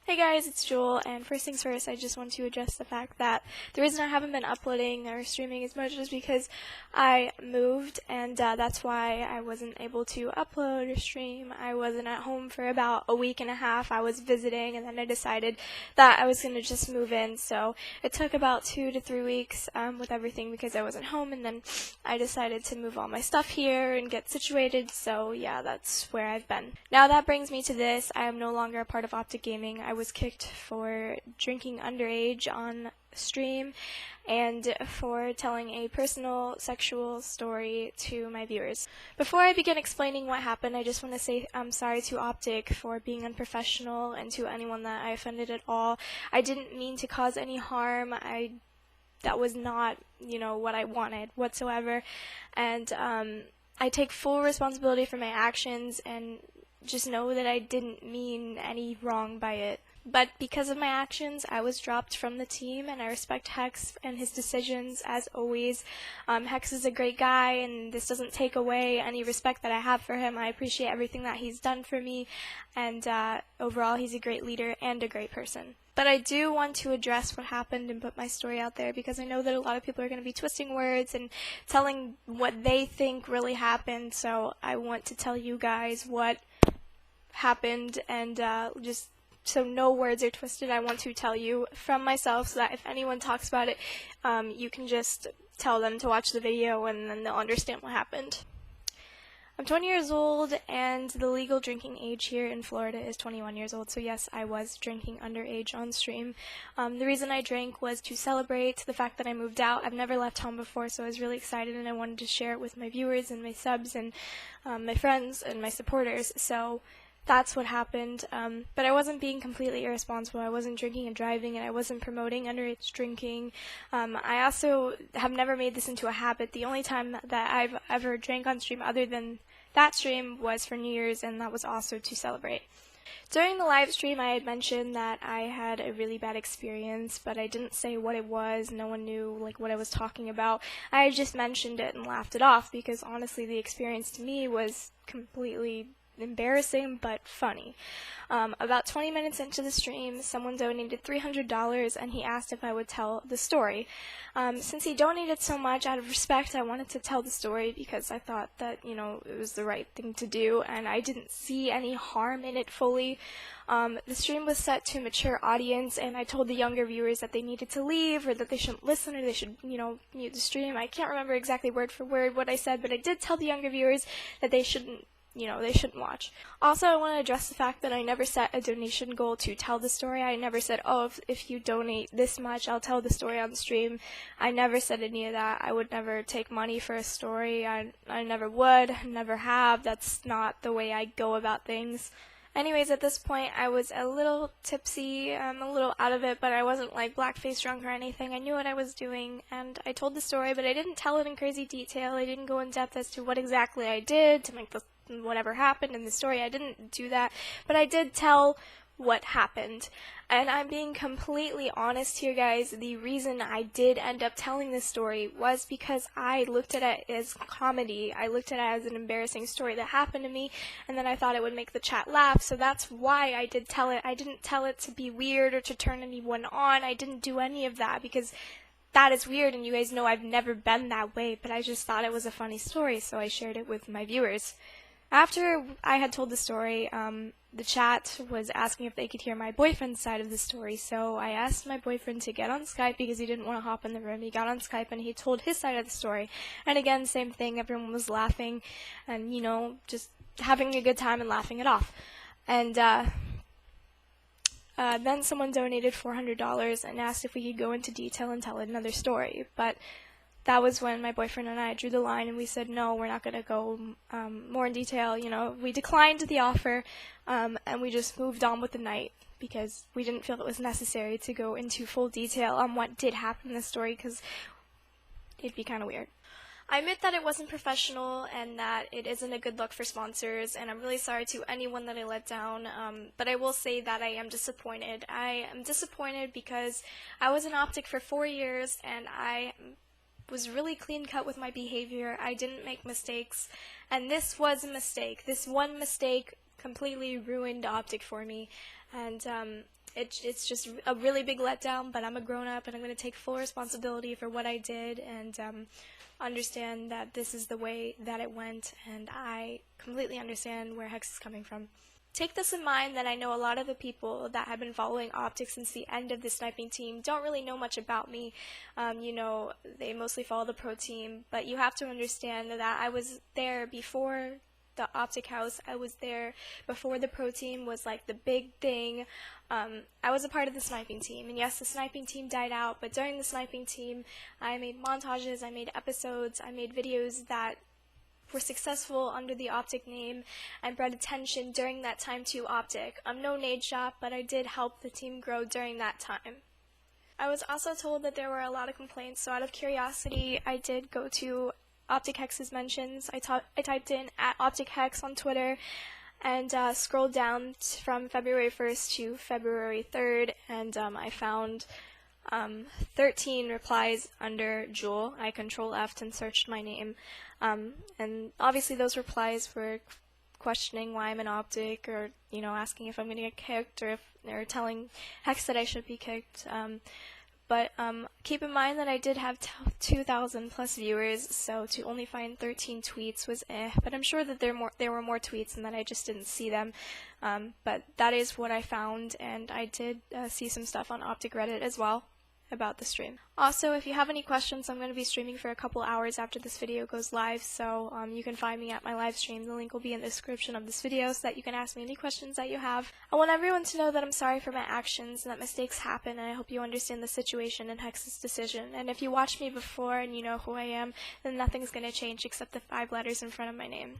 Hey guys, it's Jewel, and first things first, I just want to address the fact that the reason I haven't been uploading or streaming as much is because I moved, and that's why I wasn't able to upload or stream. I wasn't at home for about a week and a half. I was visiting, and then I decided that I was going to just move in, so it took about 2 to 3 weeks with everything because I wasn't home, and then I decided to move all my stuff here and get situated, so yeah, that's where I've been. Now that brings me to this. I am no longer a part of Optic Gaming. I was kicked for drinking underage on stream and for telling a personal sexual story to my viewers. Before I begin explaining what happened, I just want to say I'm sorry to Optic for being unprofessional and to anyone that I offended at all. I didn't mean to cause any harm. That was not, what I wanted whatsoever, and I take full responsibility for my actions, and just know that I didn't mean any wrong by it. But because of my actions, I was dropped from the team, and I respect Hex and his decisions as always. Hex is a great guy, and this doesn't take away any respect that I have for him. I appreciate everything that he's done for me, and overall he's a great leader and a great person. But I do want to address what happened and put my story out there because I know that a lot of people are going to be twisting words and telling what they think really happened, so I want to tell you guys what happened, and just so no words are twisted, I want to tell you from myself so that if anyone talks about it, you can just tell them to watch the video and then they'll understand what happened. I'm 20 years old, and the legal drinking age here in Florida is 21 years old, so yes, I was drinking underage on stream. The reason I drank was to celebrate the fact that I moved out. I've never left home before, so I was really excited, and I wanted to share it with my viewers and my subs and my friends and my supporters, so that's what happened. But I wasn't being completely irresponsible. I wasn't drinking and driving, and I wasn't promoting underage drinking. I also have never made this into a habit. The only time that I've ever drank on stream other than that stream was for New Year's, and that was also to celebrate. During the live stream, I had mentioned that I had a really bad experience, but I didn't say what it was. No one knew what I was talking about. I had just mentioned it and laughed it off because honestly the experience to me was completely embarrassing but funny. About 20 minutes into the stream, someone donated $300 and he asked if I would tell the story. Since he donated so much, out of respect, I wanted to tell the story because I thought that, it was the right thing to do, and I didn't see any harm in it fully. The stream was set to a mature audience, and I told the younger viewers that they needed to leave, or that they shouldn't listen, or they should, mute the stream. I can't remember exactly word for word what I said, but I did tell the younger viewers that they shouldn't watch. Also, I want to address the fact that I never set a donation goal to tell the story. I never said, oh, if you donate this much, I'll tell the story on the stream. I never said any of that. I would never take money for a story. I never would, never have. That's not the way I go about things. Anyways, at this point, I was a little tipsy, a little out of it, but I wasn't blackface drunk or anything. I knew what I was doing, and I told the story, but I didn't tell it in crazy detail. I didn't go in depth as to what exactly I did to make whatever happened in the story. I didn't do that, but I did tell what happened. And I'm being completely honest here, guys. The reason I did end up telling this story was because I looked at it as comedy. I looked at it as an embarrassing story that happened to me, and then I thought it would make the chat laugh, so that's why I did tell it. I didn't tell it to be weird or to turn anyone on. I didn't do any of that because that is weird, and you guys know I've never been that way, but I just thought it was a funny story, so I shared it with my viewers. After I had told the story, the chat was asking if they could hear my boyfriend's side of the story, so I asked my boyfriend to get on Skype because he didn't want to hop in the room. He got on Skype and he told his side of the story. And again, same thing, everyone was laughing and, just having a good time and laughing it off. And then someone donated $400 and asked if we could go into detail and tell another story. But that was when my boyfriend and I drew the line, and we said, no, we're not going to go more in detail. We declined the offer, and we just moved on with the night because we didn't feel it was necessary to go into full detail on what did happen in the story because it'd be kind of weird. I admit that it wasn't professional and that it isn't a good look for sponsors, and I'm really sorry to anyone that I let down, but I will say that I am disappointed. I am disappointed because I was in Optic for 4 years, and I was really clean cut with my behavior. I didn't make mistakes, and this was a mistake. This one mistake completely ruined Optic for me, and it's just a really big letdown, but I'm a grown-up and I'm going to take full responsibility for what I did, and understand that this is the way that it went, and I completely understand where Hex is coming from. Take this in mind that I know a lot of the people that have been following Optic since the end of the sniping team don't really know much about me. They mostly follow the pro team, but you have to understand that I was there before the Optic House. I was there before the pro team was like the big thing. I was a part of the sniping team, and yes, the sniping team died out, but during the sniping team, I made montages, I made episodes, I made videos that were successful under the Optic name and brought attention during that time to Optic. I'm no Nadeshot, but I did help the team grow during that time. I was also told that there were a lot of complaints, so out of curiosity, I did go to Optic Hex's mentions. I typed in @OpticHex on Twitter and scrolled down from February 1st to February 3rd, and I found 13 replies under Jewel. I Control F and searched my name, and obviously those replies were questioning why I'm an Optic, or asking if I'm going to get kicked, or telling Hex that I should be kicked. But keep in mind that I did have 2,000 plus viewers, so to only find 13 tweets was but I'm sure that there were more tweets and that I just didn't see them. But that is what I found, and I did see some stuff on Optic Reddit as well about the stream. Also, if you have any questions, I'm going to be streaming for a couple hours after this video goes live, so you can find me at my live stream. The link will be in the description of this video so that you can ask me any questions that you have. I want everyone to know that I'm sorry for my actions and that mistakes happen, and I hope you understand the situation and Hex's decision. And if you watched me before and you know who I am, then nothing's going to change except the 5 letters in front of my name.